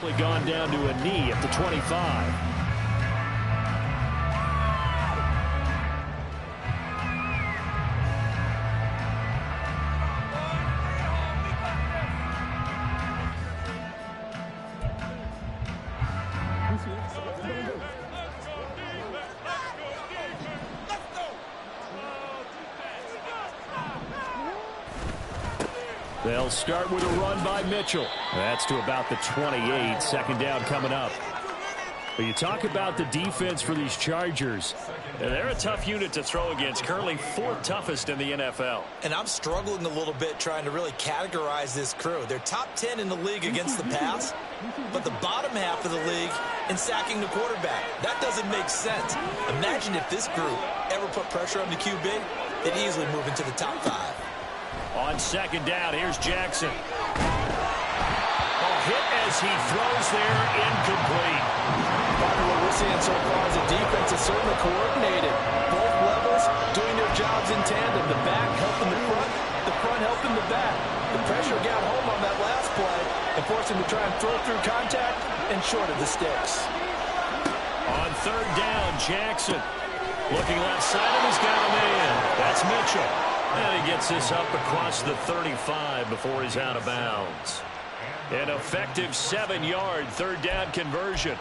Gone down to a knee at the 25. They'll start with a run by Mitchell. That's to about the 28. Second down coming up. But you talk about the defense for these Chargers. They're a tough unit to throw against. Currently fourth toughest in the NFL. And I'm struggling a little bit trying to really categorize this crew. They're top 10 in the league against the pass, but the bottom half of the league in sacking the quarterback. That doesn't make sense. Imagine if this group ever put pressure on the QB, they'd easily move into the top 5. On second down, here's Jackson. A hit as he throws there, incomplete. Partner, what we're seeing so far is the defense is certainly coordinated. Both levels doing their jobs in tandem. The back helping the front helping the back. The pressure got home on that last play and forced him to try and throw through contact and short of the sticks. On third down, Jackson. Looking left side, and he's got a man. That's Mitchell. And he gets this up across the 35 before he's out of bounds. An effective 7-yard third down conversion.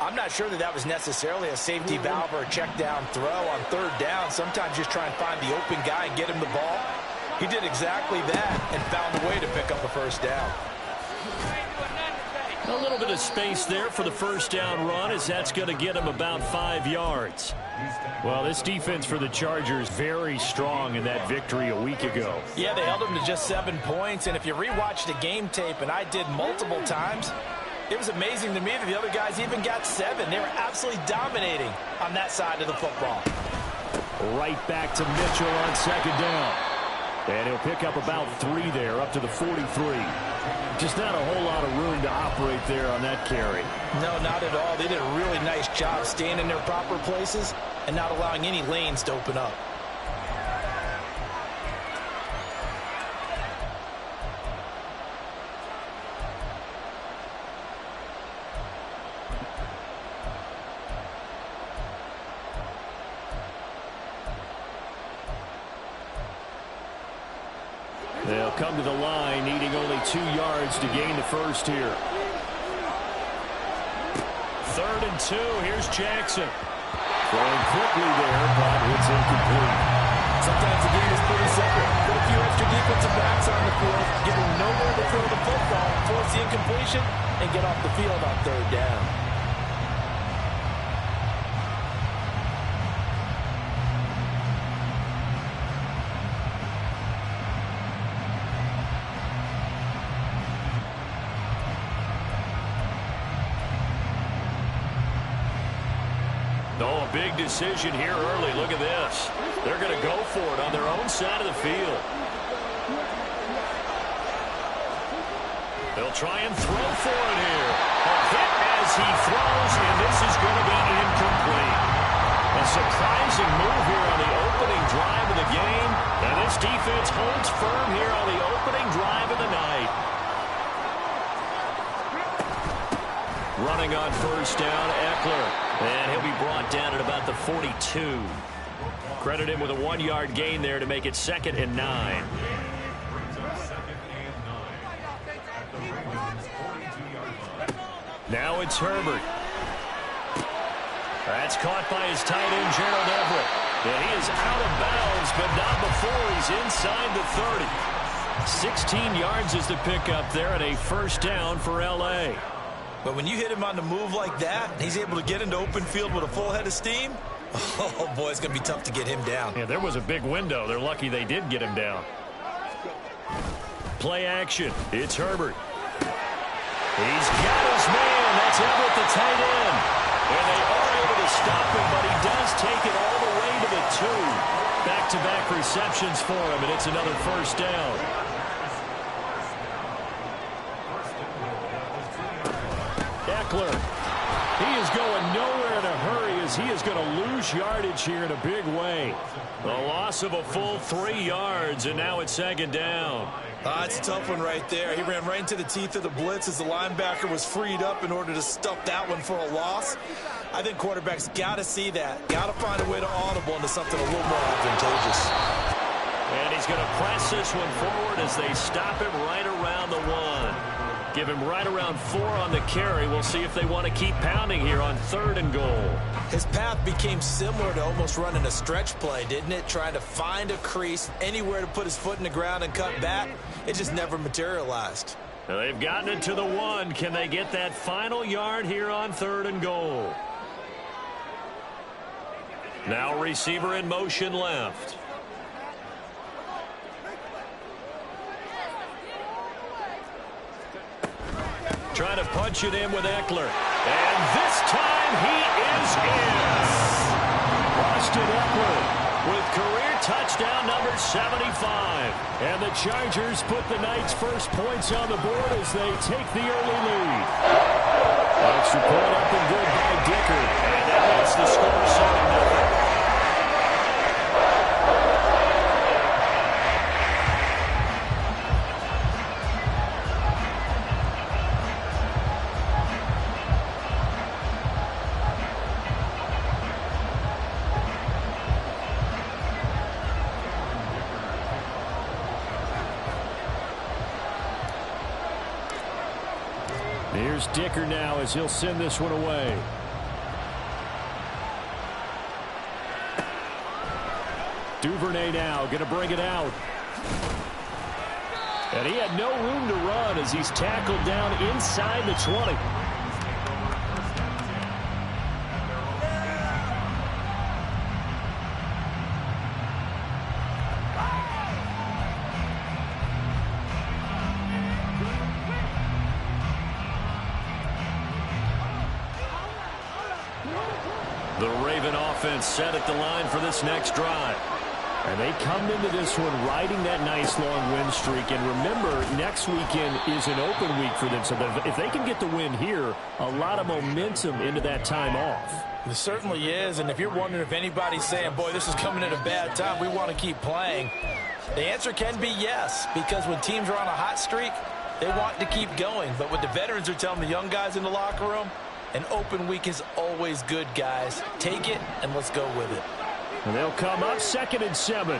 I'm not sure that was necessarily a safety valve or a check down throw on third down. Sometimes just try and find the open guy and get him the ball. He did exactly that and found a way to pick up a first down. A little bit of space there for the first down run, as that's going to get him about 5 yards. Well, this defense for the Chargers very strong in that victory a week ago. Yeah, they held them to just 7 points, and if you rewatch the game tape, and I did multiple times, it was amazing to me that the other guys even got 7. They were absolutely dominating on that side of the football. Right back to Mitchell on second down. And he'll pick up about 3 there, up to the 43. Just not a whole lot of room to operate there on that carry. No, not at all. They did a really nice job staying in their proper places and not allowing any lanes to open up. They'll come to the line, needing only 2 yards to gain the first here. 3rd and 2. Here's Jackson. Throwing quickly there, but it's incomplete. Sometimes the game is pretty simple. Put a few extra defensive backs on the field, give them nowhere to throw the football, force the incompletion, and get off the field on third down. Oh, a big decision here early. Look at this. They're going to go for it on their own side of the field. They'll try and throw for it here. A hit as he throws, and this is going to be incomplete. A surprising move here on the opening drive of the game, and this defense holds firm here on the opening drive of the night. Running on first down, Eckler. And he'll be brought down at about the 42. Credit him with a 1-yard gain there to make it 2nd and 9. Now it's Herbert. That's caught by his tight end, Gerald Everett. And he is out of bounds, but not before he's inside the 30. 16 yards is the pickup there, and a first down for L.A. But when you hit him on the move like that, he's able to get into open field with a full head of steam, oh, boy, it's going to be tough to get him down. Yeah, there was a big window. They're lucky they did get him down. Play action. It's Herbert. He's got his man. That's Everett, the tight end. And they are able to stop him, but he does take it all the way to the 2. Back-to-back receptions for him, and it's another first down. He is going nowhere in a hurry as he is going to lose yardage here in a big way. The loss of a full 3 yards, and now it's 2nd down. It's a tough one right there. He ran right into the teeth of the blitz as the linebacker was freed up in order to stuff that one for a loss. I think quarterbacks got to see that. Got to find a way to audible into something a little more advantageous. And he's going to press this one forward as they stop him right around the 1. Give him right around 4 on the carry. We'll see if they want to keep pounding here on 3rd and goal. His path became similar to almost running a stretch play, didn't it? Trying to find a crease, anywhere to put his foot in the ground and cut back. It just never materialized. Now they've gotten it to the 1. Can they get that final yard here on 3rd and goal? Now receiver in motion left. Trying to punch it in with Eckler. And this time he is in. Austin Eckler with career touchdown number 75. And the Chargers put the Knights' first points on the board as they take the early lead. Extra point up and good by Dicker. And that makes the score 7-0. Here's Dicker now as he'll send this one away. Duvernay now going to bring it out. And he had no room to run as he's tackled down inside the 20. The Raven offense set at the line for this next drive. And they come into this one riding that nice long win streak. And remember, next weekend is an open week for them. So if they can get the win here, a lot of momentum into that time off. It certainly is. And if you're wondering if anybody's saying, boy, this is coming at a bad time, we want to keep playing, the answer can be yes. Because when teams are on a hot streak, they want to keep going. But what the veterans are telling the young guys in the locker room, an open week is always good, guys. Take it, and let's go with it. And they'll come up 2nd and 7.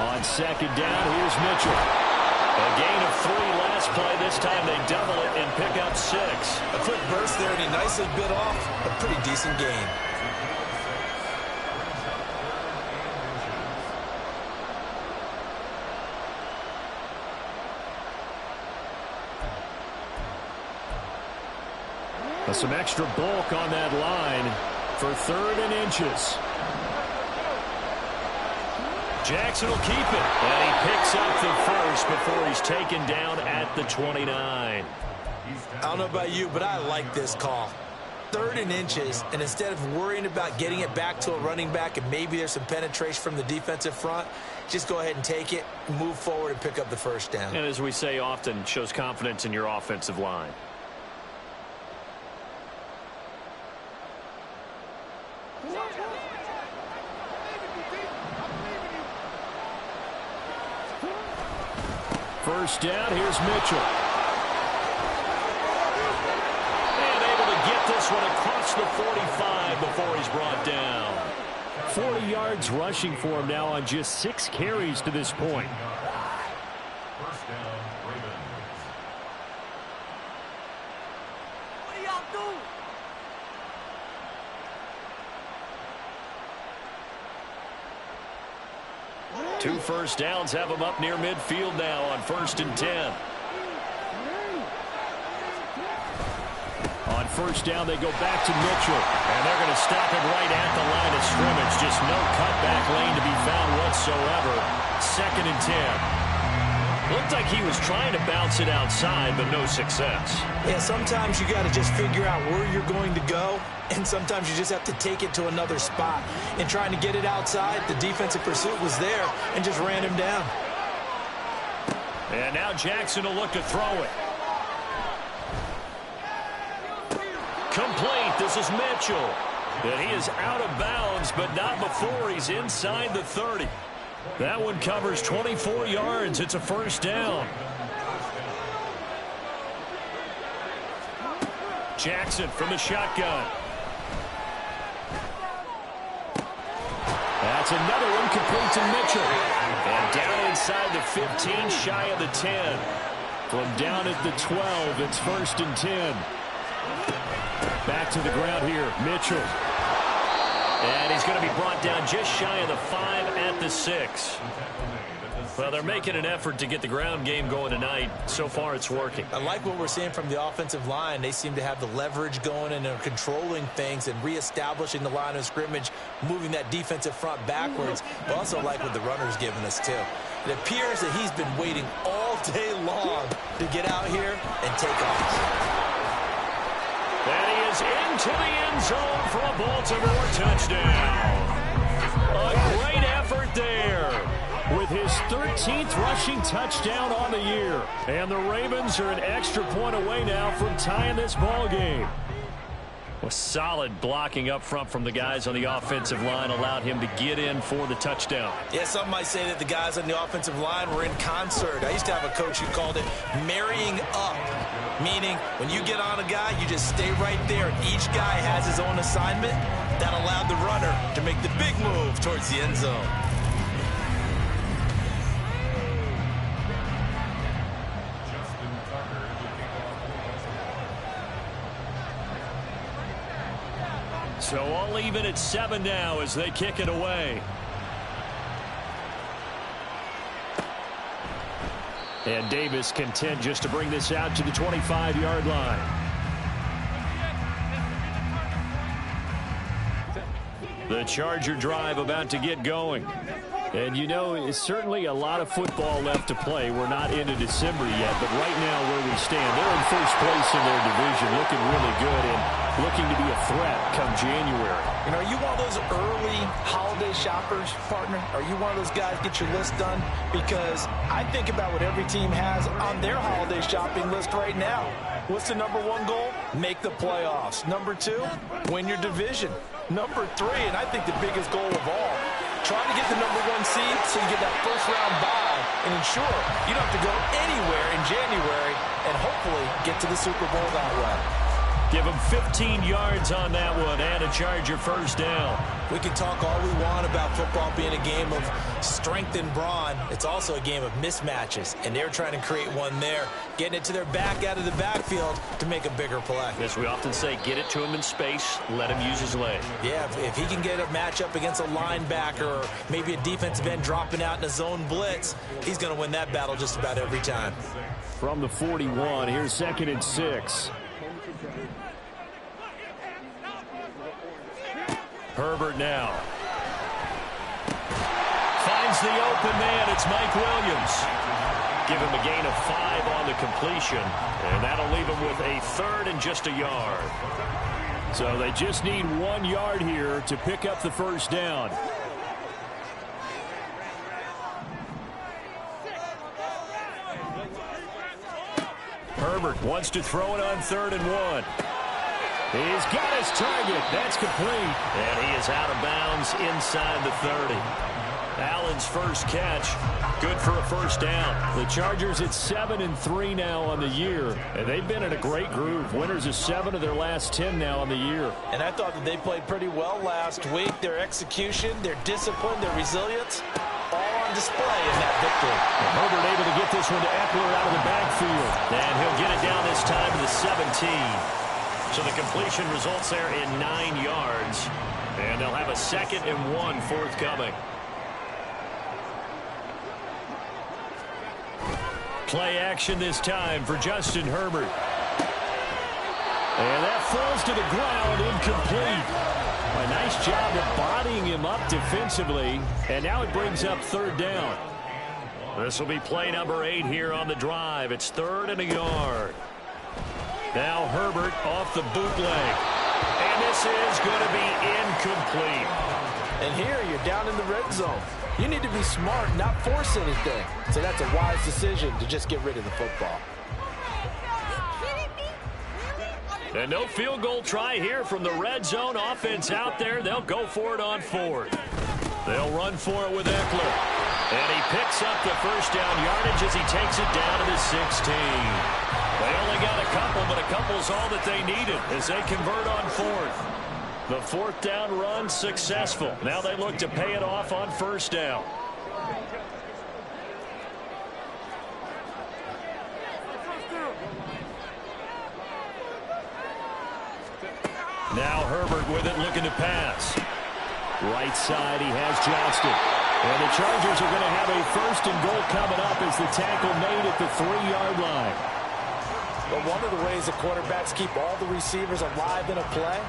On 2nd down, here's Mitchell. A gain of 3 last play. This time they double it and pick up 6. A quick burst there, and he nicely bit off a pretty decent gain. Some extra bulk on that line for 3rd and inches. Jackson will keep it. And he picks up the first before he's taken down at the 29. I don't know about you, but I like this call. 3rd and inches, and instead of worrying about getting it back to a running back and maybe there's some penetration from the defensive front, just go ahead and take it, move forward, and pick up the first down. And as we say often, shows confidence in your offensive line. First down, here's Mitchell. And able to get this one across the 45 before he's brought down. 40 yards rushing for him now on just 6 carries to this point. First down, Ravens. What do y'all do? 2 first downs have him up near midfield now on 1st and 10. On 1st down, they go back to Mitchell. And they're going to stop him right at the line of scrimmage. Just no cutback lane to be found whatsoever. 2nd and 10. Looked like he was trying to bounce it outside, but no success. Yeah, sometimes you got to just figure out where you're going to go, and sometimes you just have to take it to another spot. And trying to get it outside, the defensive pursuit was there and just ran him down. And now Jackson will look to throw it. Complete. This is Mitchell. And he is out of bounds, but not before he's inside the 30. That one covers 24 yards. It's a first down. Jackson from the shotgun. That's another one complete to Mitchell. And down inside the 15, shy of the 10. From down at the 12, it's 1st and 10. Back to the ground here, Mitchell. And he's going to be brought down just shy of the 5 at the 6. Well, they're making an effort to get the ground game going tonight. So far, it's working. I like what we're seeing from the offensive line. They seem to have the leverage going and are controlling things and reestablishing the line of scrimmage, moving that defensive front backwards. But also like what the runner's giving us, too. It appears that he's been waiting all day long to get out here and take off. And he is into the end zone for a Baltimore touchdown. A great effort there, with his 13th rushing touchdown on the year. And the Ravens are an extra point away now from tying this ball game. A solid blocking up front from the guys on the offensive line allowed him to get in for the touchdown. Yeah, some might say that the guys on the offensive line were in concert. I used to have a coach who called it marrying up, meaning when you get on a guy, you just stay right there. Each guy has his own assignment. That allowed the runner to make the big move towards the end zone. So all even at 7 now as they kick it away. And Davis content just to bring this out to the 25-yard line. The Charger drive about to get going. And you know, it's certainly a lot of football left to play. We're not into December yet, but right now where we stand, they're in first place in their division, looking really good and looking to be a threat come January. You know, are you one of those early holiday shoppers, partner? Are you one of those guys get your list done? Because I think about what every team has on their holiday shopping list right now. What's the #1 goal? Make the playoffs. #2, win your division. #3, and I think the biggest goal of all, trying to get the #1 seed so you get that first-round bye and ensure you don't have to go anywhere in January and hopefully get to the Super Bowl that way. Give him 15 yards on that one and a Charger first down. We can talk all we want about football being a game of strength and brawn. It's also a game of mismatches, and they're trying to create one there, getting it to their back out of the backfield to make a bigger play. As we often say, get it to him in space, let him use his leg. Yeah, if he can get a matchup against a linebacker or maybe a defensive end dropping out in a zone blitz, he's going to win that battle just about every time. From the 41, here's 2nd and 6. Herbert now. Finds the open man. It's Mike Williams. Give him a gain of 5 on the completion. And that'll leave him with a 3rd and just a yard. So they just need 1 yard here to pick up the first down. Herbert wants to throw it on 3rd and 1. He's got his target. That's complete. And he is out of bounds inside the 30. Allen's first catch, good for a first down. The Chargers at 7-3 now on the year, and they've been in a great groove. Winners of 7 of their last 10 now on the year. And I thought that they played pretty well last week. Their execution, their discipline, their resilience, all on display in that victory. And Herbert able to get this one to Eckler out of the backfield. And he'll get it down this time to the 17. So the completion results there in 9 yards. And they'll have a 2nd and 1 forthcoming. Play action this time for Justin Herbert. And that falls to the ground, incomplete. A nice job of bodying him up defensively. And now it brings up 3rd down. This will be play number 8 here on the drive. It's 3rd and a yard. Now Herbert off the bootleg. And this is going to be incomplete. And here you're down in the red zone. You need to be smart, not force anything. So that's a wise decision to just get rid of the football. And no field goal try here from the red zone. Offense out there. They'll go for it on fourth. They'll run for it with Eckler. And he picks up the first down yardage as he takes it down to the 16. They only got a couple, but a couple's all that they needed as they convert on fourth. The fourth down run successful. Now they look to pay it off on first down. Now Herbert with it, looking to pass. Right side, he has Johnston. And the Chargers are going to have a first and goal coming up as the tackle made at the 3-yard line. But one of the ways that quarterbacks keep all the receivers alive in a play,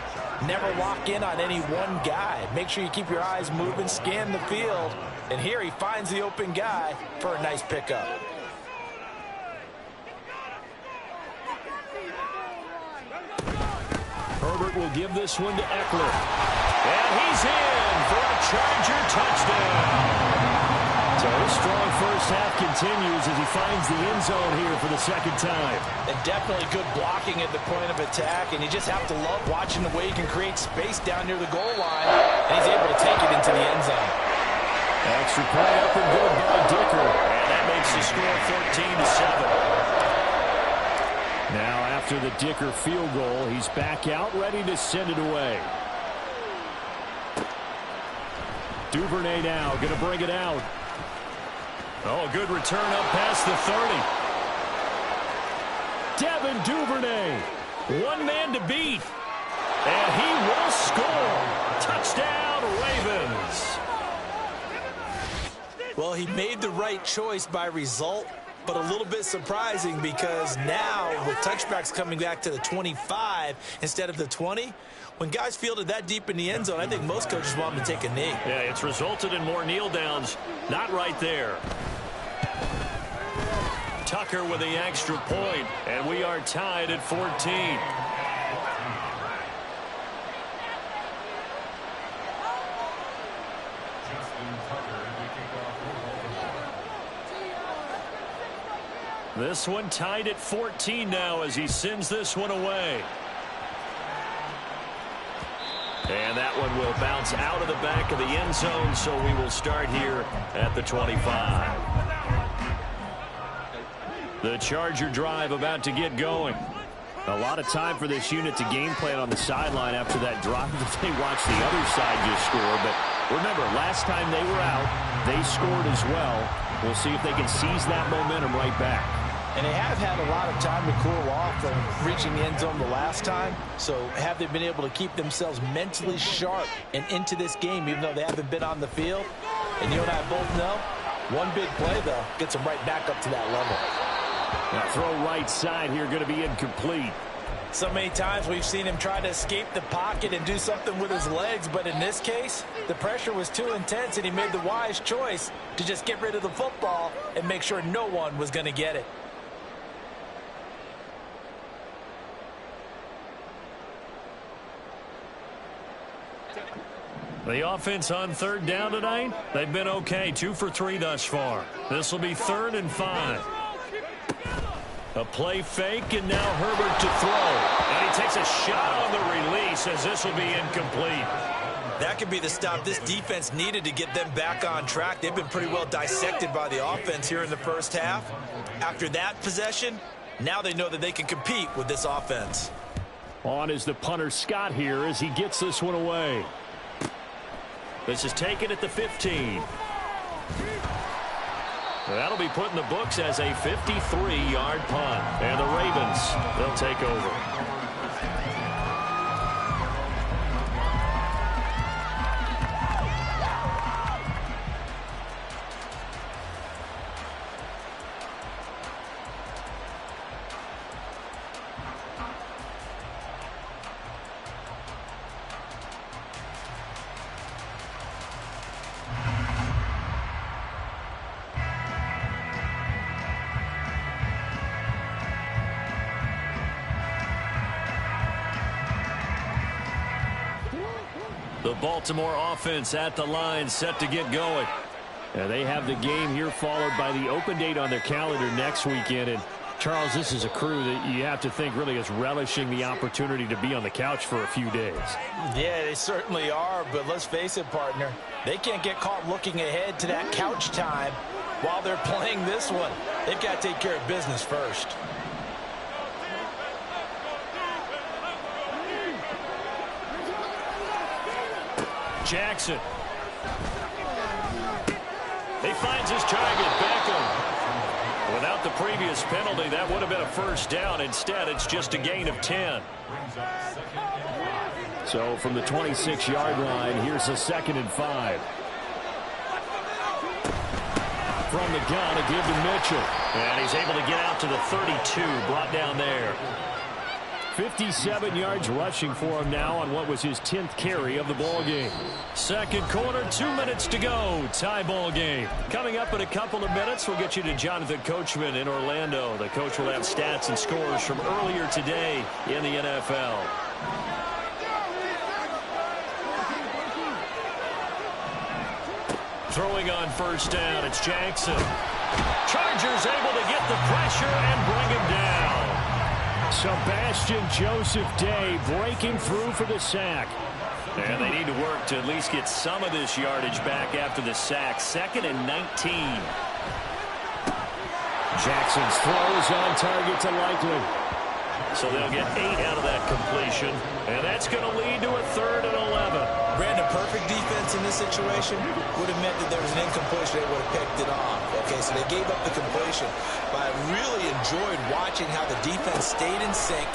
never lock in on any one guy. Make sure you keep your eyes moving, scan the field. And here he finds the open guy for a nice pickup. Herbert will give this one to Eckler. And he's in for a Charger touchdown. So his strong first half continues as he finds the end zone here for the second time. And definitely good blocking at the point of attack. And you just have to love watching the way he can create space down near the goal line. And he's able to take it into the end zone. Extra play up and good by Dicker. And that makes the score 14-7. Now after the Dicker field goal, he's back out, ready to send it away. Duvernay now going to bring it out. Oh, good return up past the 30. Devin Duvernay, one man to beat. And he will score. Touchdown, Ravens. Well, he made the right choice by result, but a little bit surprising because now with touchbacks coming back to the 25 instead of the 20, when guys fielded that deep in the end zone, I think most coaches want them to take a knee. Yeah, it's resulted in more kneel downs. Not right there. Tucker with the extra point, and we are tied at 14. This one tied at 14 now as he sends this one away. And that one will bounce out of the back of the end zone, so we will start here at the 25. The Charger drive about to get going. A lot of time for this unit to game plan on the sideline after that drive that they watched the other side just score. But remember, last time they were out, they scored as well. We'll see if they can seize that momentum right back. And they have had a lot of time to cool off from reaching the end zone the last time. So have they been able to keep themselves mentally sharp and into this game, even though they haven't been on the field? And you and I both know, one big play, though, gets them right back up to that level. Now throw right side here, going to be incomplete. So many times we've seen him try to escape the pocket and do something with his legs, but in this case, the pressure was too intense and he made the wise choice to just get rid of the football and make sure no one was going to get it. The offense on third down tonight, they've been okay, 2 for 3 thus far. This will be 3rd and 5. A play fake, and now Herbert to throw. And he takes a shot on the release as this will be incomplete. That could be the stop this defense needed to get them back on track. They've been pretty well dissected by the offense here in the first half. After that possession, now they know that they can compete with this offense. On is the punter Scott here as he gets this one away. This is taken at the 15. That'll be put in the books as a 53-yard punt. And the Ravens, they'll take over. The Baltimore offense at the line, set to get going. They have the game here followed by the open date on their calendar next weekend. And Charles, this is a crew that you have to think really is relishing the opportunity to be on the couch for a few days. Yeah, they certainly are, but let's face it, partner. They can't get caught looking ahead to that couch time while they're playing this one. They've got to take care of business first. Jackson. He finds his target, Beckham. Without the previous penalty, that would have been a first down. Instead, it's just a gain of 10. So from the 26-yard line, here's a 2nd and 5. From the gun, a give to Mitchell. And he's able to get out to the 32, brought down there. 57 yards rushing for him now on what was his 10th carry of the ball game. Second quarter, 2 minutes to go. Tie ball game. Coming up in a couple of minutes, we'll get you to Jonathan Coachman in Orlando. The coach will have stats and scores from earlier today in the NFL. Throwing on first down, it's Jackson. Chargers able to get the pressure and bring him down. Sebastian Joseph Day breaking through for the sack. And they need to work to at least get some of this yardage back after the sack. 2nd and 19. Jackson's throw is on target to Likely. So they'll get 8 out of that completion. And that's going to lead to a 3rd and 11. Brandon, perfect defense in this situation would have meant that there was an incompletion. They would have picked it off. Okay, so they gave up the completion. But I really enjoyed watching how the defense stayed in sync,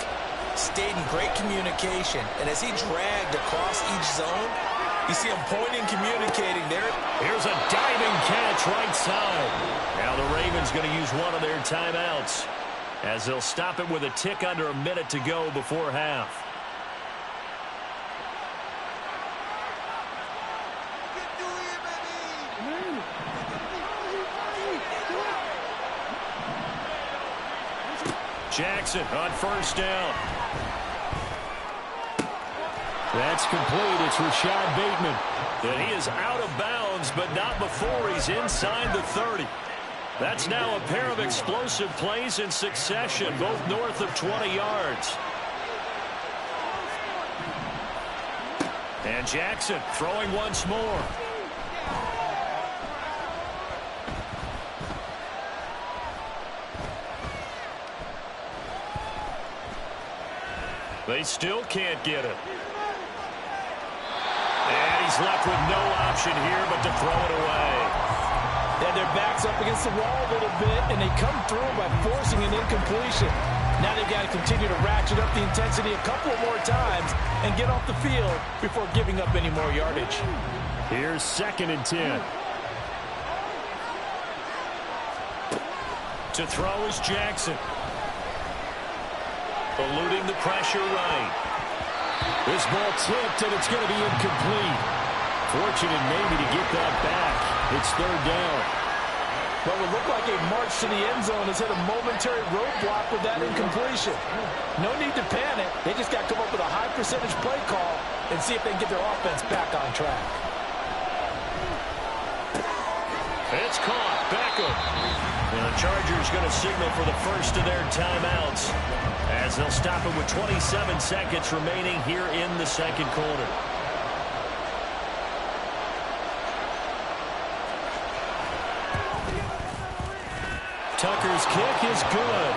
stayed in great communication. And as he dragged across each zone, you see him pointing, communicating there. Here's a diving catch right side. Now the Ravens going to use one of their timeouts as they'll stop it with a tick under a minute to go before half. Jackson on first down. That's complete. It's Rashad Bateman. And he is out of bounds, but not before he's inside the 30. That's now a pair of explosive plays in succession, both north of 20 yards. And Jackson throwing once more. They still can't get it. And he's left with no option here but to throw it away. They had their backs up against the wall a little bit, and they come through by forcing an incompletion. Now they've got to continue to ratchet up the intensity a couple of more times and get off the field before giving up any more yardage. Here's 2nd and 10. To throw is Jackson. Eluding the pressure right. This ball tipped, and it's going to be incomplete. Fortunate maybe to get that back. It's 3rd down. What would look like a march to the end zone has hit a momentary roadblock with that incompletion. No need to panic. They just got to come up with a high percentage play call and see if they can get their offense back on track. It's caught. Beckham. And the Chargers going to signal for the first of their timeouts as they'll stop it with 27 seconds remaining here in the second quarter. Tucker's kick is good.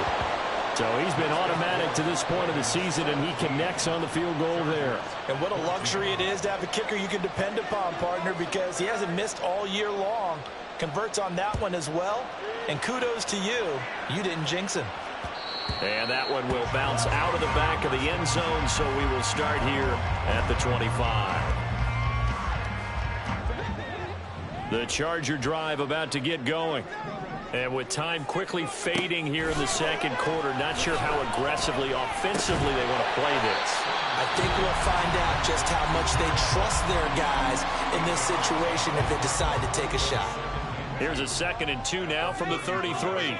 So he's been automatic to this point of the season, and he connects on the field goal there. And what a luxury it is to have a kicker you can depend upon, partner, because he hasn't missed all year long. Converts on that one as well. And kudos to you. You didn't jinx him. And that one will bounce out of the back of the end zone, so we will start here at the 25. The Charger drive about to get going. And with time quickly fading here in the second quarter, not sure how aggressively, offensively they want to play this. I think we'll find out just how much they trust their guys in this situation if they decide to take a shot. Here's a 2nd and 2 now from the 33.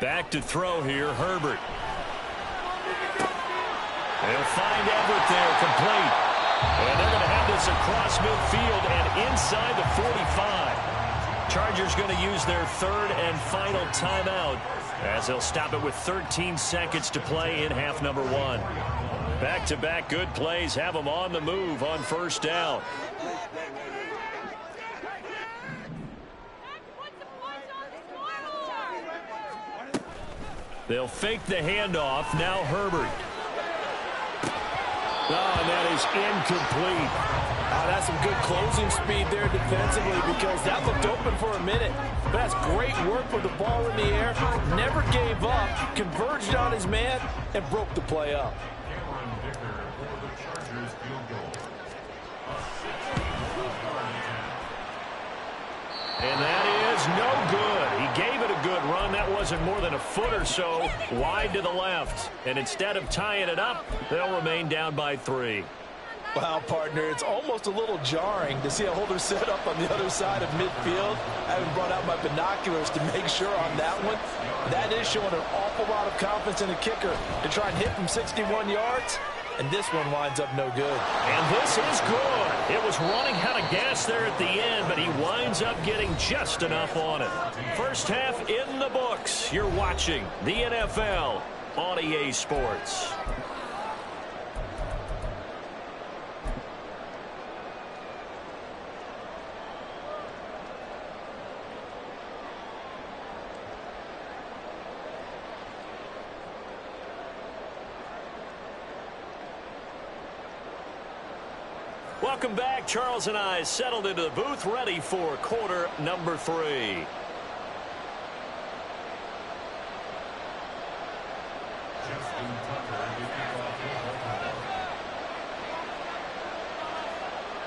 Back to throw here, Herbert. They'll find Everett there, complete. And they're going to have this across midfield and inside the 45. Chargers going to use their third and final timeout as they'll stop it with 13 seconds to play in half number one. Back-to-back good plays have them on the move on first down. They'll fake the handoff. Now Herbert. Oh, and that is incomplete. That's some good closing speed there defensively because that looked open for a minute. But that's great work with the ball in the air. Never gave up, converged on his man, and broke the play up. And that is no good. He gave it a good run. That wasn't more than a foot or so wide to the left. And instead of tying it up, they'll remain down by 3. Wow, partner, it's almost a little jarring to see a holder set up on the other side of midfield. I haven't brought out my binoculars to make sure on that one. That is showing an awful lot of confidence in the kicker to try and hit from 61 yards. And this one winds up no good. And this is good. It was running out of gas there at the end, but he winds up getting just enough on it. First half in the books. You're watching the NFL on EA Sports. Welcome back. Charles and I settled into the booth, ready for quarter number 3.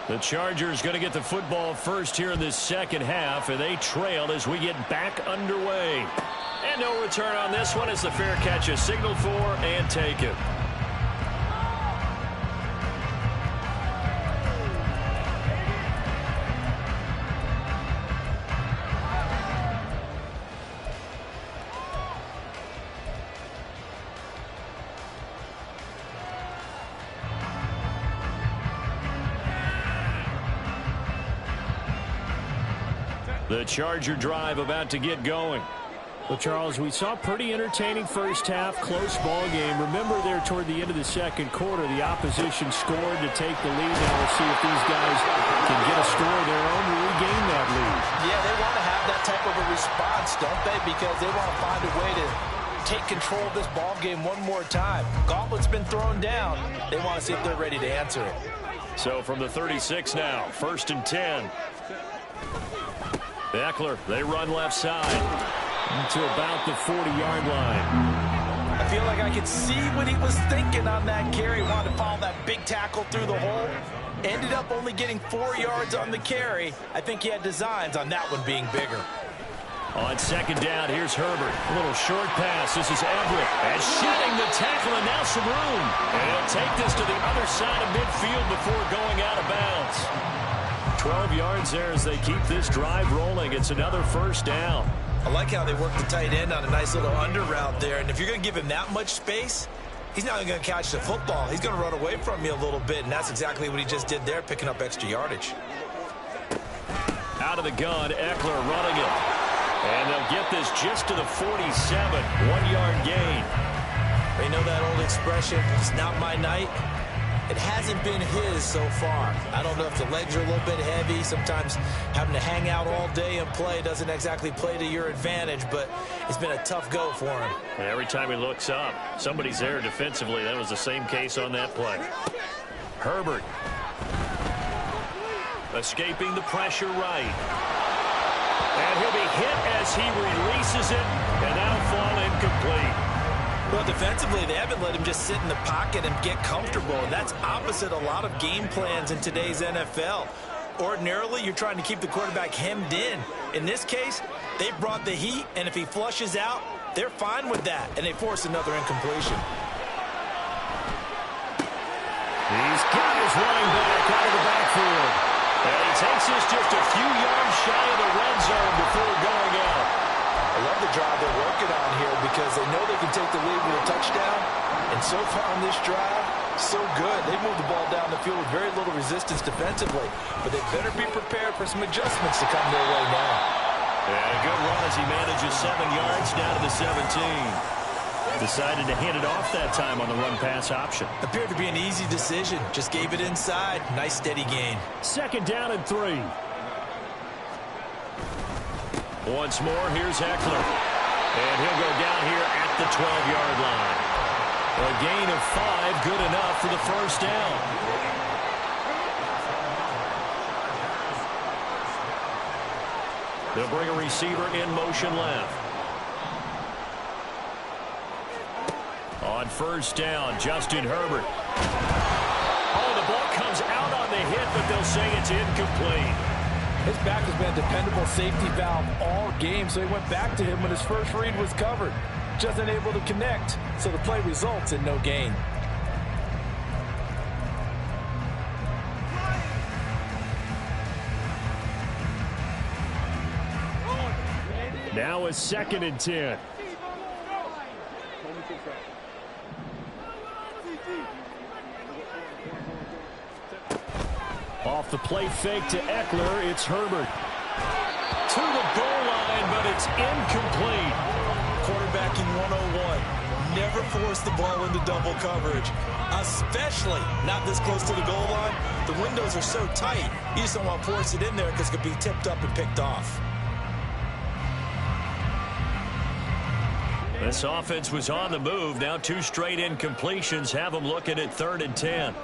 The Chargers going to get the football first here in this second half, and they trail as we get back underway. And no return on this one as the fair catch is signaled for and taken. The Charger drive about to get going. Well, Charles, we saw pretty entertaining first half, close ball game. Remember there toward the end of the second quarter, the opposition scored to take the lead. Now we'll see if these guys can get a score of their own to regain that lead. Yeah, they want to have that type of a response, don't they? Because they want to find a way to take control of this ball game one more time. Gauntlet's been thrown down. They want to see if they're ready to answer it. So from the 36 now, 1st and 10. Eckler, they run left side to about the 40-yard line. I feel like I could see what he was thinking on that carry. Wanted to follow that big tackle through the hole. Ended up only getting 4 yards on the carry. I think he had designs on that one being bigger. On second down, here's Herbert. A little short pass. This is Everett. And shedding the tackle, and now some room. And he'll take this to the other side of midfield before going out of bounds. 12 yards there as they keep this drive rolling. It's another first down. I like how they work the tight end on a nice little under route there. And if you're going to give him that much space, he's not going to catch the football. He's going to run away from you a little bit, and that's exactly what he just did there, picking up extra yardage. Out of the gun, Eckler running it. And they'll get this just to the 47, 1-yard gain. You know that old expression, it's not my night? It hasn't been his so far. I don't know if the legs are a little bit heavy. Sometimes having to hang out all day and play doesn't exactly play to your advantage, but it's been a tough go for him. And every time he looks up, somebody's there defensively. That was the same case on that play. Herbert. Escaping the pressure right. And he'll be hit as he releases it, and that'll fall incomplete. Well, defensively, they haven't let him just sit in the pocket and get comfortable, and that's opposite a lot of game plans in today's NFL. Ordinarily, you're trying to keep the quarterback hemmed in. In this case, they brought the heat, and if he flushes out, they're fine with that, and they force another incompletion. He's got his running back out of the backfield. And he takes this just a few yards shy of the red zone before going out. I love the drive they're working on here because they know they can take the lead with a touchdown. And so far on this drive, So good. They moved the ball down the field with very little resistance defensively. But they better be prepared for some adjustments to come their way now. And a good run as he manages 7 yards down to the 17. Decided to hand it off that time on the run-pass option. Appeared to be an easy decision. Just gave it inside. Nice steady gain. 2nd down and 3. Once more, here's Eckler. And he'll go down here at the 12-yard line. A gain of 5, good enough for the first down. They'll bring a receiver in motion left. On first down, Justin Herbert. Oh, the ball comes out on the hit, but they'll say it's incomplete. His back has been a dependable safety valve all game, so he went back to him when his first read was covered. Just unable to connect, so the play results in no gain. Now a 2nd and 10. Off the play fake to Eckler, it's Herbert. To the goal line, but it's incomplete. Quarterbacking 101. Never force the ball into double coverage, especially not this close to the goal line. The windows are so tight, you just don't want to force it in there because it could be tipped up and picked off. This offense was on the move. Now 2 straight incompletions have them looking at 3rd and 10.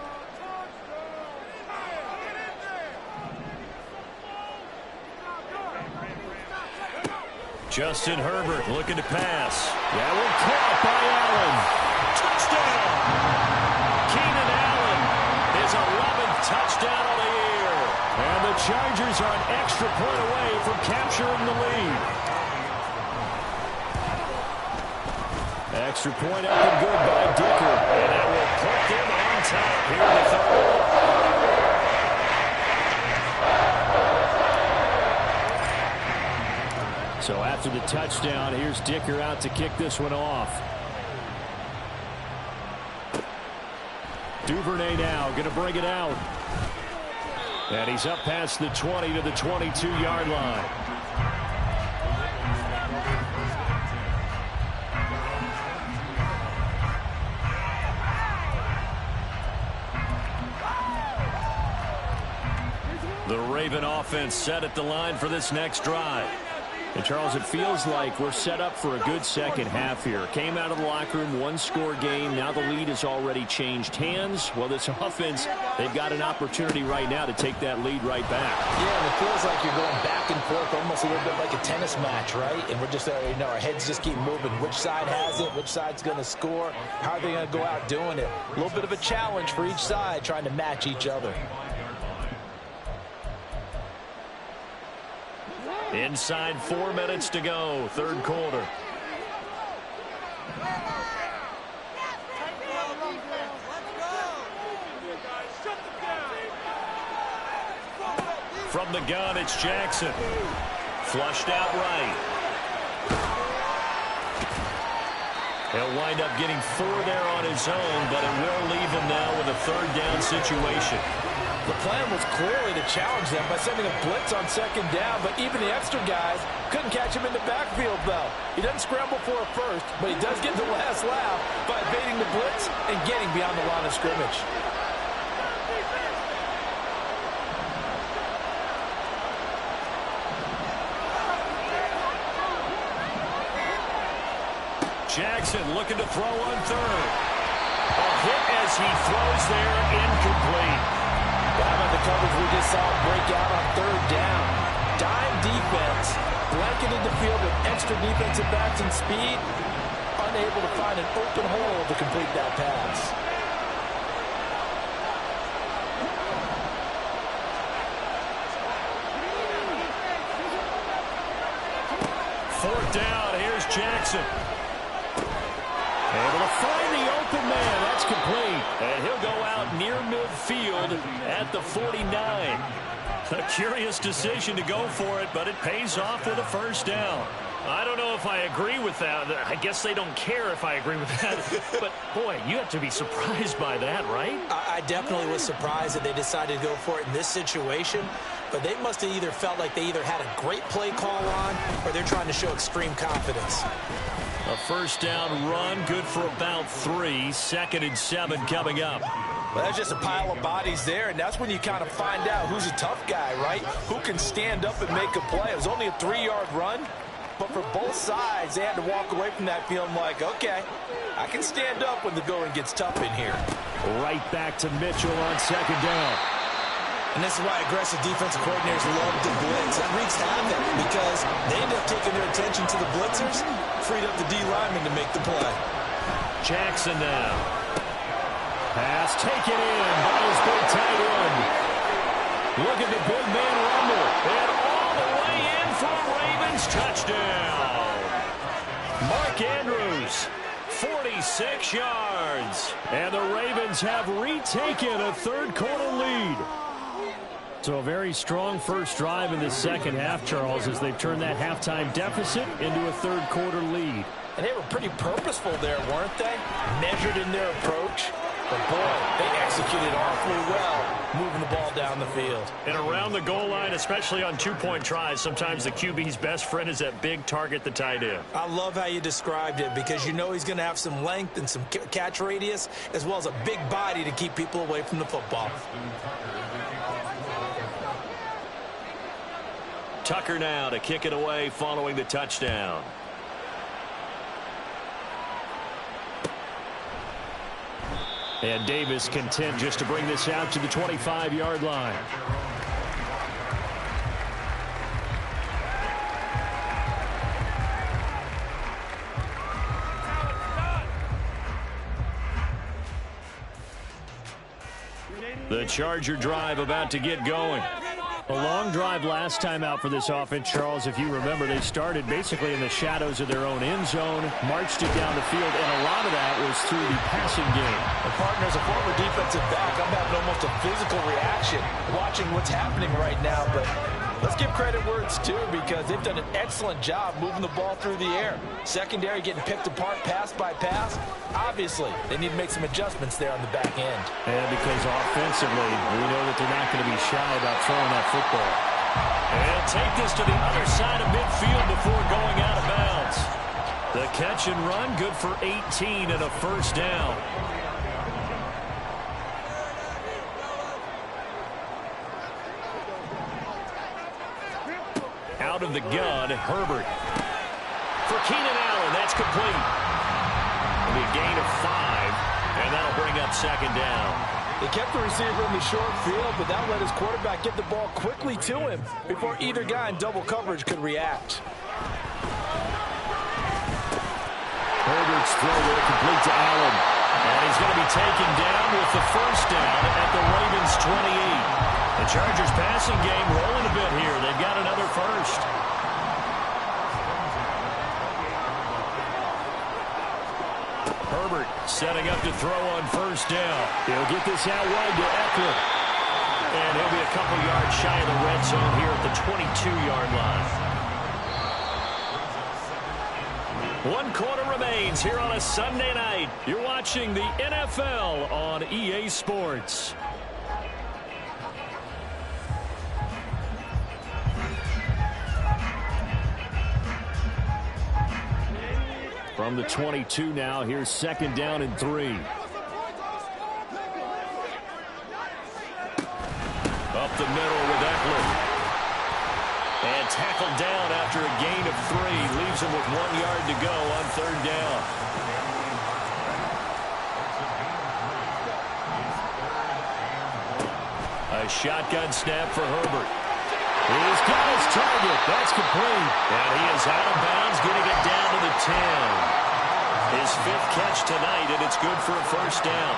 Justin Herbert looking to pass. That will caught by Allen. Touchdown! Keenan Allen, his 11th touchdown of the year. And the Chargers are an extra point away from capturing the lead. Extra point up and good by Dicker. And that will put them on top here in the 3rd. So after the touchdown, here's Dicker out to kick this one off. Duvernay now going to bring it out. And he's up past the 20 to the 22-yard line. The Raven offense set at the line for this next drive. And, Charles, it feels like we're set up for a good second half here. Came out of the locker room, 1-score game. Now the lead has already changed hands. Well, this offense, they've got an opportunity right now to take that lead right back. Yeah, and it feels like you're going back and forth almost a little bit like a tennis match, right? And we're just, our heads just keep moving. Which side has it? Which side's going to score? How are they going to go out doing it? A little bit of a challenge for each side trying to match each other. Inside 4 minutes to go, 3rd quarter. From the gun, it's Jackson. Flushed out right. He'll wind up getting 4 there on his own, but it will leave him now with a 3rd down situation. The plan was clearly to challenge them by sending a blitz on 2nd down, but even the extra guys couldn't catch him in the backfield, though. He doesn't scramble for a first, but he does get the last laugh by evading the blitz and getting beyond the line of scrimmage. Jackson looking to throw on 3rd. A hit as he throws there, incomplete. How about the coverage we just saw break out on 3rd down? Dime defense, blanketed the field with extra defensive backs and speed, unable to find an open hole to complete that pass. Fourth down, here's Jackson. Able to find the open man. That's complete. And he'll go out near midfield at the 49. A curious decision to go for it, but it pays off with a 1st down. I don't know if I agree with that. I guess they don't care if I agree with that. But, boy, you have to be surprised by that, right? I definitely was surprised that they decided to go for it in this situation. But they must have either felt like they either had a great play call on or they're trying to show extreme confidence. A first down run, good for about 3. 2nd and 7 coming up. Well, that's just a pile of bodies there, and that's when you kind of find out who's a tough guy, right? Who can stand up and make a play. It was only a 3-yard run, but for both sides, they had to walk away from that feeling like, okay, I can stand up when the going gets tough in here. Right back to Mitchell on 2nd down. And this is why aggressive defensive coordinators love to blitz. That wreaks havoc because they end up taking their attention to the blitzers, freed up the D lineman to make the play. Jackson now. Pass taken in by his big tight end. Look at the big man rumble. And all the way in for a Ravens touchdown. Mark Andrews, 46 yards. And the Ravens have retaken a third-quarter lead. So a very strong first drive in the second half, Charles, as they've turned that halftime deficit into a third-quarter lead. And they were pretty purposeful there, weren't they? Measured in their approach. But, boy, they executed awfully well, moving the ball down the field. And around the goal line, especially on two-point tries, sometimes the QB's best friend is that big target, the tight end. I love how you described it because you know he's going to have some length and some catch radius as well as a big body to keep people away from the football. Tucker now to kick it away following the touchdown. And Davis content just to bring this out to the 25-yard line. The Charger drive about to get going. A long drive last time out for this offense, Charles. If you remember, they started basically in the shadows of their own end zone, marched it down the field, and a lot of that was through the passing game. And partner, as a former defensive back, I'm having almost a physical reaction watching what's happening right now. But let's give credit where it's due because they've done an excellent job moving the ball through the air. Secondary getting picked apart pass by pass. Obviously, they need to make some adjustments there on the back end. And because offensively, we know that they're not going to be shy about throwing that football. And he'll take this to the other side of midfield before going out of bounds. The catch and run, good for 18 and a first down. Out of the gun, Herbert. For Keenan Allen, that's complete. It'll be a gain of 5, and that'll bring up 2nd down. They kept the receiver in the short field, but that let his quarterback get the ball quickly to him before either guy in double coverage could react. Herbert's throw will complete to Allen. And he's going to be taken down with the first down at the Ravens 28. The Chargers passing game rolling a bit here. They've got another first. Herbert setting up to throw on first down. He'll get this out wide to Eckler. And he'll be a couple yards shy of the red zone here at the 22-yard line. 1 quarter remains here on a Sunday night. You're watching the NFL on EA Sports. From the 22 now, here's 2nd down and 3. Up the middle with Eckler. And tackled down after a gain of 3. Leaves him with 1 yard to go on 3rd down. A shotgun snap for Herbert. He's got his target. That's complete. And he is out of bounds, getting it down to the 10. His 5th catch tonight, and it's good for a first down.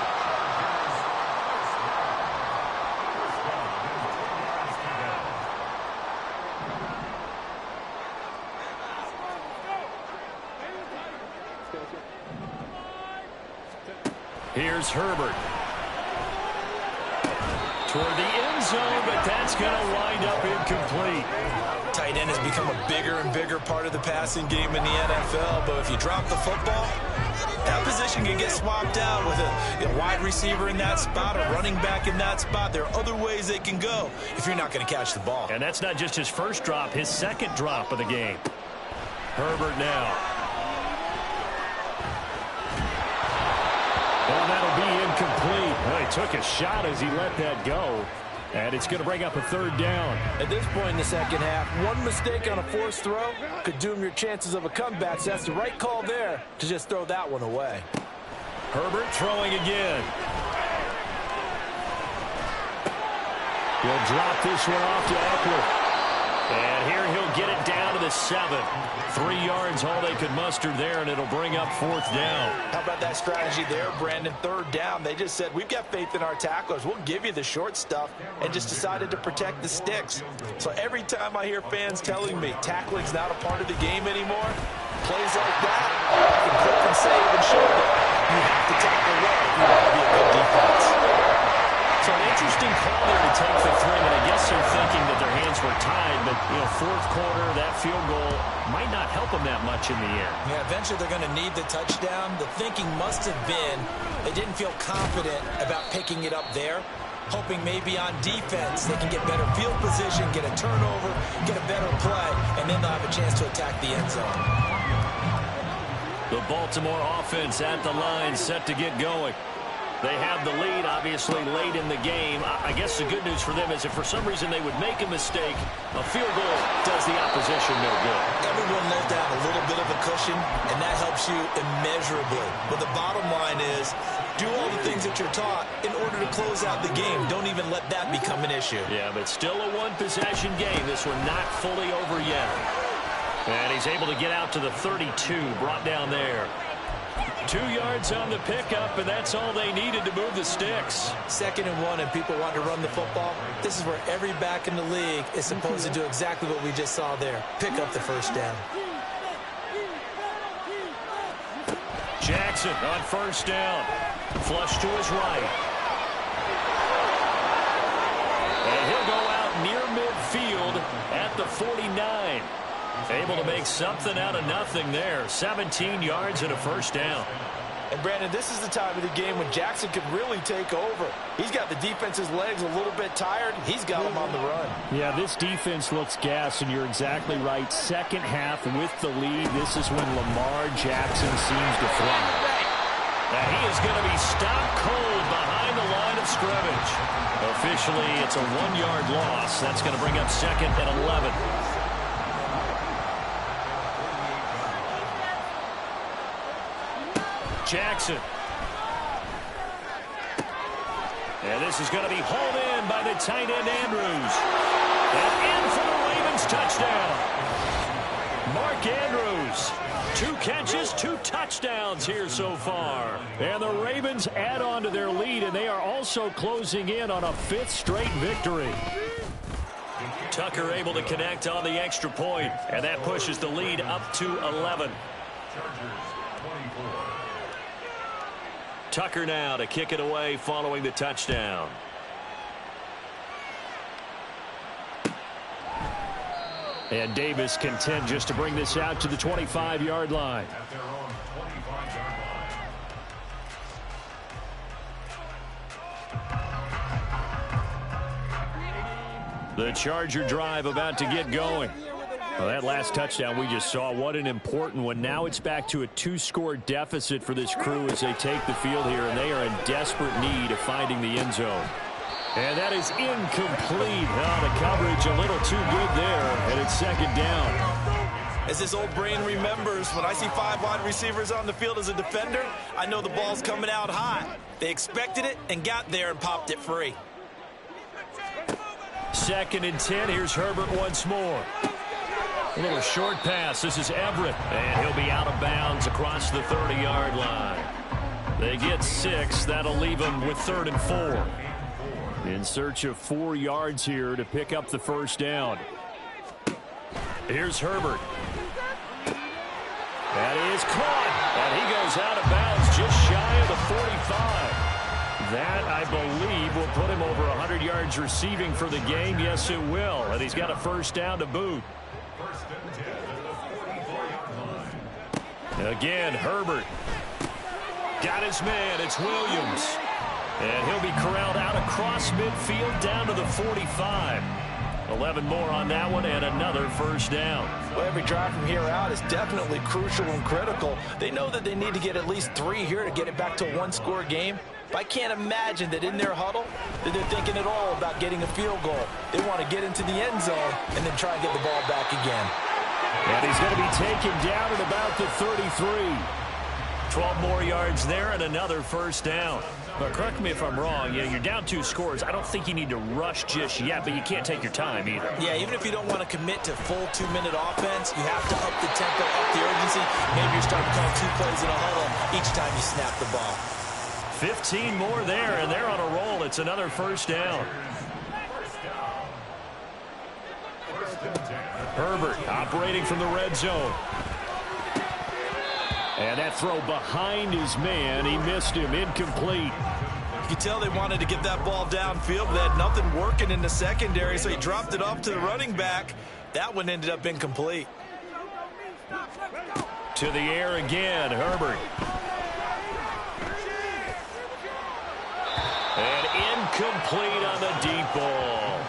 Here's Herbert. Toward the end zone, but that's going to wind up incomplete. tight end has become a bigger and bigger part of the passing game in the NFL, but if you drop the football, that position can get swapped out with a wide receiver in that spot, a running back in that spot. There are other ways they can go if you're not going to catch the ball. And that's not just his first drop, his second drop of the game. Herbert now. Well, that'll be incomplete. Well, he took a shot as he let that go. And it's going to bring up a third down. At this point in the second half, one mistake on a forced throw could doom your chances of a comeback. So that's the right call there to just throw that one away. Herbert throwing again. He'll drop this one off to Eckler. And here he'll get it down to the 7. 3 yards, all they could muster there, and it'll bring up fourth down. How about that strategy there, Brandon? Third down. They just said, we've got faith in our tacklers. We'll give you the short stuff, and just decided to protect the sticks. So every time I hear fans telling me tackling's not a part of the game anymore, plays like that, can click and save and show that you have to tackle well if you want to be a good defense. So an interesting call there to take the 3, and I guess they're thinking that their hands were tied, but, fourth quarter, that field goal might not help them that much in the air. Yeah, eventually they're going to need the touchdown. The thinking must have been they didn't feel confident about picking it up there, hoping maybe on defense they can get better field position, get a turnover, get a better play, and then they'll have a chance to attack the end zone. The Baltimore offense at the line, set to get going. They have the lead, obviously, late in the game. I guess the good news for them is if for some reason they would make a mistake, a field goal does the opposition no good. Everyone let down a little bit of a cushion, and that helps you immeasurably. But the bottom line is, do all the things that you're taught in order to close out the game. Don't even let that become an issue. Yeah, but still a one-possession game. This one not fully over yet. And he's able to get out to the 32, brought down there. 2 yards on the pickup, and that's all they needed to move the sticks. 2nd and 1, and people want to run the football. This is where every back in the league is supposed to do exactly what we just saw there. Pick up the first down. Jackson on first down. Flush to his right. And he'll go out near midfield at the 49. Able to make something out of nothing there. 17 yards and a first down. And, Brandon, this is the time of the game when Jackson could really take over. He's got the defense's legs a little bit tired. He's got them on the run. Yeah, this defense looks gassed, and you're exactly right. Second half with the lead, this is when Lamar Jackson seems to thrive. Now he is going to be stopped cold behind the line of scrimmage. Officially, it's a 1-yard loss. That's going to bring up 2nd and 11. Jackson. And this is going to be hauled in by the tight end Andrews. And in for the Ravens touchdown. Mark Andrews. 2 catches, 2 touchdowns here so far. And the Ravens add on to their lead, and they are also closing in on a 5th straight victory. Tucker able to connect on the extra point, and that pushes the lead up to 11. Tucker now to kick it away following the touchdown. And Davis content just to bring this out to the 25-yard line. The Charger drive about to get going. Well, that last touchdown we just saw, what an important one. Now it's back to a 2-score deficit for this crew as they take the field here, and they are in desperate need of finding the end zone. And that is incomplete. Oh, the coverage a little too good there, and it's 2nd down. As this old brain remembers, when I see 5 wide receivers on the field as a defender, I know the ball's coming out hot. They expected it and got there and popped it free. 2nd and 10. Here's Herbert once more. A little short pass. This is Everett. And he'll be out of bounds across the 30-yard line. They get 6. That'll leave them with 3rd and 4. In search of 4 yards here to pick up the first down. Here's Herbert. That is caught. And he goes out of bounds just shy of the 45. That, I believe, will put him over 100 yards receiving for the game. Yes, it will. And he's got a first down to boot. Again, Herbert. Got his man. It's Williams. And he'll be corralled out across midfield down to the 45. 11 more on that one and another first down. Well, every drive from here out is definitely crucial and critical. They know that they need to get at least 3 here to get it back to a one-score game. But I can't imagine that in their huddle that they're thinking at all about getting a field goal. They want to get into the end zone and then try and get the ball back again. And he's going to be taken down at about the 33. 12 more yards there and another first down. But correct me if I'm wrong, you're down 2 scores. I don't think you need to rush just yet, but you can't take your time either. Yeah, even if you don't want to commit to full 2-minute offense, you have to up the tempo, up the urgency. Maybe you're starting to call 2 plays in a huddle each time you snap the ball. 15 more there, and they're on a roll. It's another first down. Herbert operating from the red zone. And that throw behind his man, he missed him, incomplete. You could tell they wanted to get that ball downfield, but they had nothing working in the secondary, so he dropped it off to the running back. That one ended up incomplete. To the air again, Herbert. And incomplete on the deep ball.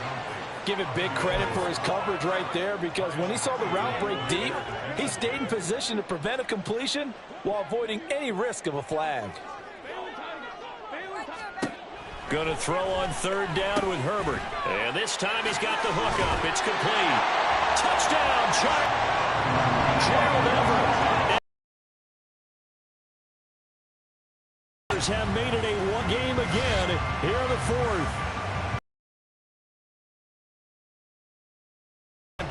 Give it big credit for his coverage right there, because when he saw the route break deep, he stayed in position to prevent a completion while avoiding any risk of a flag. Going to throw on third down with Herbert. And this time he's got the hook up. It's complete. Touchdown, Gerald Everett. Have made it a one game again here in the fourth.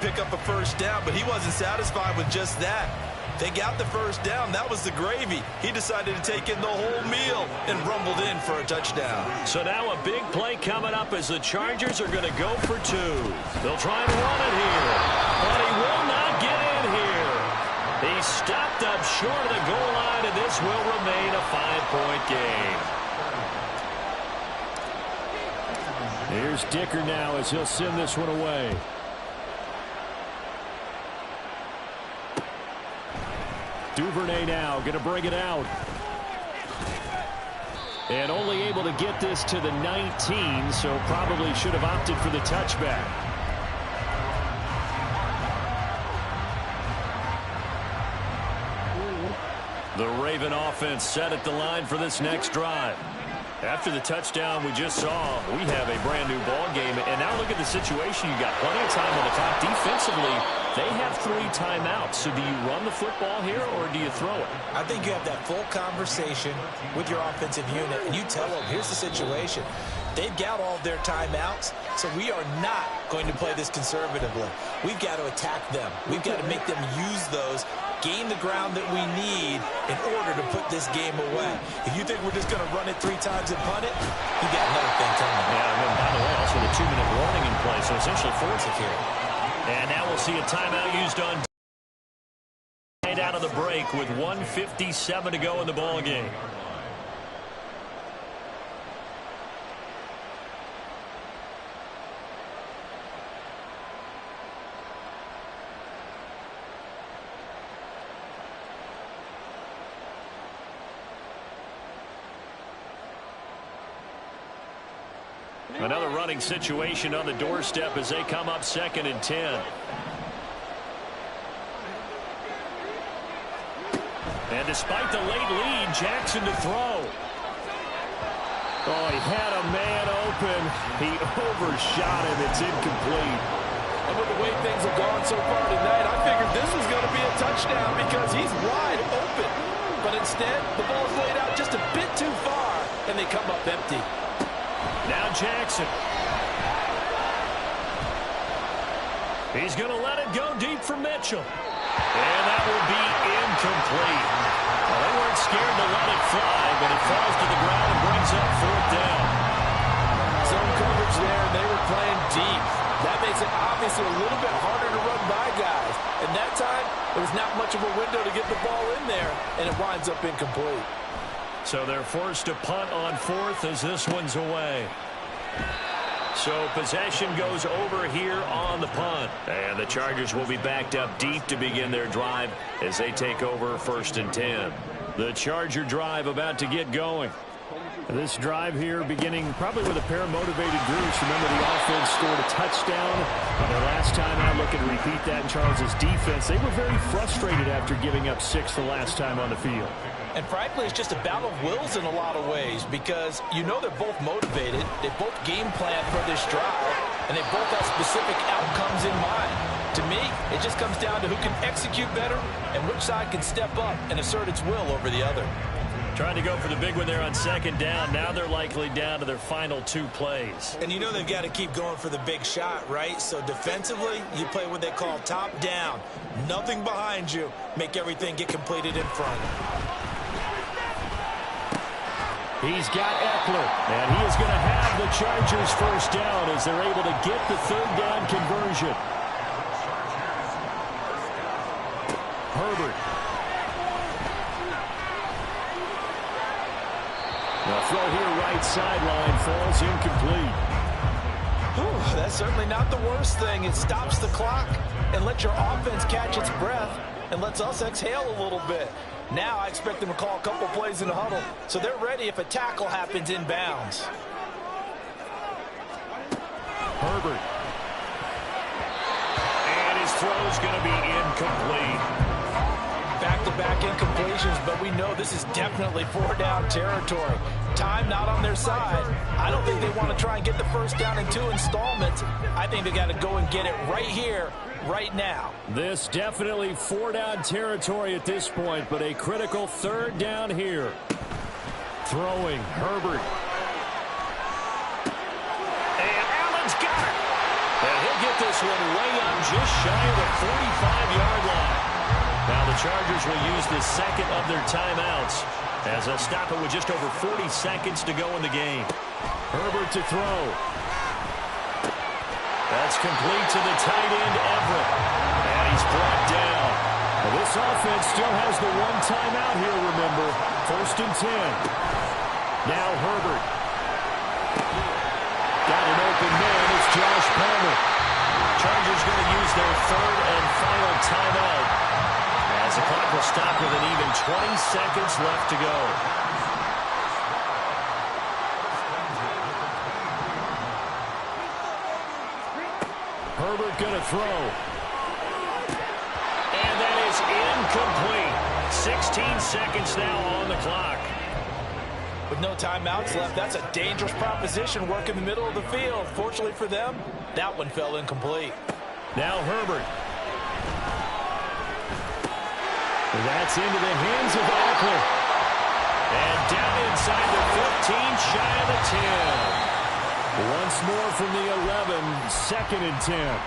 Pick up a first down, but he wasn't satisfied with just that. They got the first down. That was the gravy. He decided to take in the whole meal and rumbled in for a touchdown. So now a big play coming up as the Chargers are going to go for 2. They'll try and run it here, but he will not get in here. He stopped up short of the goal line, and this will remain a 5-point game. Here's Dicker now as he'll send this one away. Duvernay now going to bring it out. And only able to get this to the 19, so probably should have opted for the touchback. The Raven offense set at the line for this next drive. After the touchdown we just saw, we have a brand new ball game. And now look at the situation. You got plenty of time on the clock. Defensively, they have 3 timeouts. So do you run the football here or do you throw it? I think you have that full conversation with your offensive unit, and you tell them, here's the situation. They've got all of their timeouts, so we are not going to play this conservatively. We've got to attack them. We've got to make them use those, gain the ground that we need in order to put this game away. If you think we're just going to run it 3 times and punt it, you got another thing coming. Yeah, and then, by the way, also the 2-minute warning in play, so essentially 4 here. And now we'll see a timeout used on out of the break with 1:57 to go in the ball game. Another running situation on the doorstep as they come up 2nd and 10. And despite the late lead, Jackson to throw. Oh, he had a man open. He overshot him. It's incomplete. And with the way things have gone so far tonight, I figured this was going to be a touchdown because he's wide open. But instead, the ball's laid out just a bit too far, and they come up empty. Now Jackson. He's going to let it go deep for Mitchell. And that will be incomplete. Well, they weren't scared to let it fly, but it falls to the ground and brings up 4th down. Zone coverage there, and they were playing deep. That makes it obviously a little bit harder to run by guys. And that time, there was not much of a window to get the ball in there, and it winds up incomplete. So they're forced to punt on 4th as this one's away. So possession goes over here on the punt. And the Chargers will be backed up deep to begin their drive as they take over 1st and 10. The Charger drive about to get going. This drive here beginning probably with a pair of motivated groups. Remember, the offense scored a touchdown on their last time out. Looking to repeat that in Charles' defense. They were very frustrated after giving up 6 the last time on the field. And frankly, it's just a battle of wills in a lot of ways because you know they're both motivated. They both game plan for this drive, and they both have specific outcomes in mind. To me, it just comes down to who can execute better and which side can step up and assert its will over the other. Trying to go for the big one there on 2nd down. Now they're likely down to their final 2 plays. And you know they've got to keep going for the big shot, right? So defensively, you play what they call top down. Nothing behind you. Make everything get completed in front. He's got Eckler, and he is going to have the Chargers 1st down as they're able to get the 3rd down conversion. Herbert. The throw here right sideline falls incomplete. Whew, that's certainly not the worst thing. It stops the clock and lets your offense catch its breath and lets us exhale a little bit. Now I expect them to call a couple plays in the huddle, so they're ready if a tackle happens inbounds. Herbert. And his throw's going to be incomplete. Back-to-back incompletions, but we know this is definitely 4-down territory. Time not on their side. I don't think they want to try and get the 1st down in 2 installments. I think they got to go and get it right here, right now. This definitely 4-down territory at this point, but a critical 3rd down here. Throwing, Herbert. And Allen's got it. And he'll get this one way up just shy of the 45-yard line. Now the Chargers will use the 2nd of their timeouts as they'll stop it with just over 40 seconds to go in the game. Herbert to throw. That's complete to the tight end, Everett. And he's brought down. Well, this offense still has the 1 timeout here, remember. 1st and 10. Now Herbert. Got an open man. It's Josh Palmer. Chargers going to use their 3rd and final timeout. As the clock will stop with an even 20 seconds left to go. Herbert going to throw. And that is incomplete. 16 seconds now on the clock. With no timeouts left, that's a dangerous proposition. Work in the middle of the field. Fortunately for them, that one fell incomplete. Now Herbert. That's into the hands of Eckler. And down inside the 15, shy of the 10. Once more from the 11, 2nd and 10.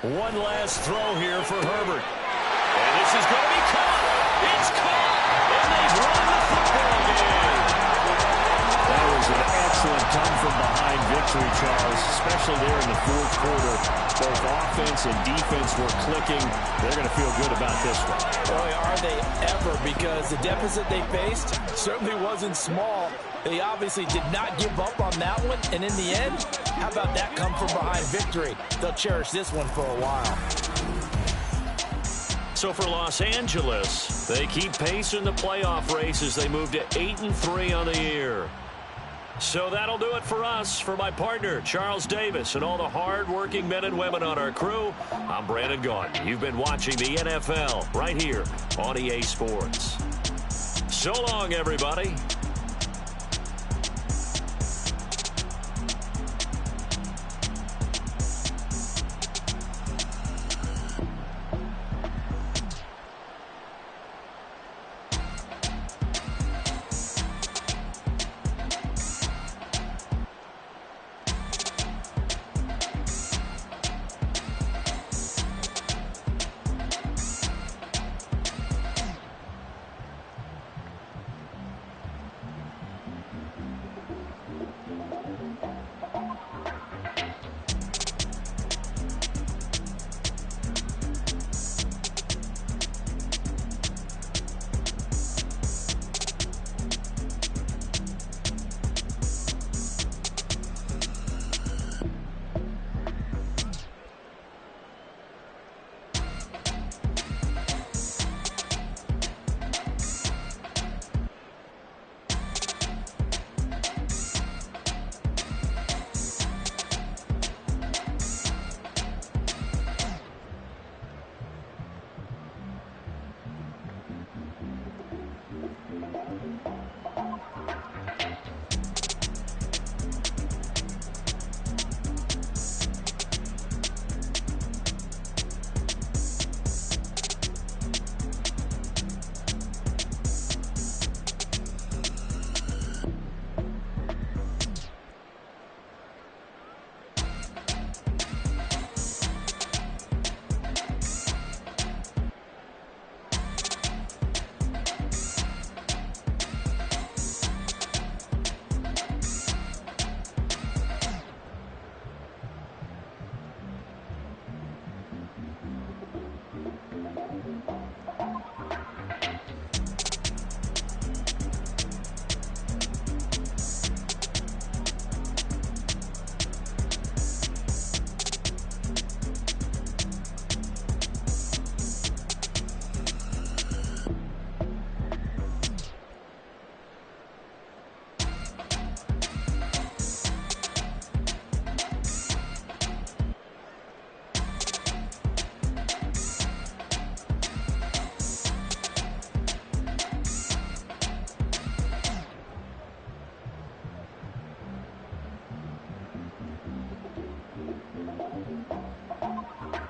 One last throw here for Herbert. And this is going to be caught. It's caught. And they've won the football game. That was an excellent come-from-behind victory, Charles, especially there in the 4th quarter. Both offense and defense were clicking. They're going to feel good about this one. Boy, are they ever, because the deficit they faced certainly wasn't small. They obviously did not give up on that one, and in the end, how about that come-from-behind victory? They'll cherish this one for a while. So for Los Angeles, they keep pace in the playoff race as they move to 8-3 on the year. So that'll do it for us. For my partner, Charles Davis, and all the hard-working men and women on our crew, I'm Brandon Gaudin. You've been watching the NFL right here on EA Sports. So long, everybody.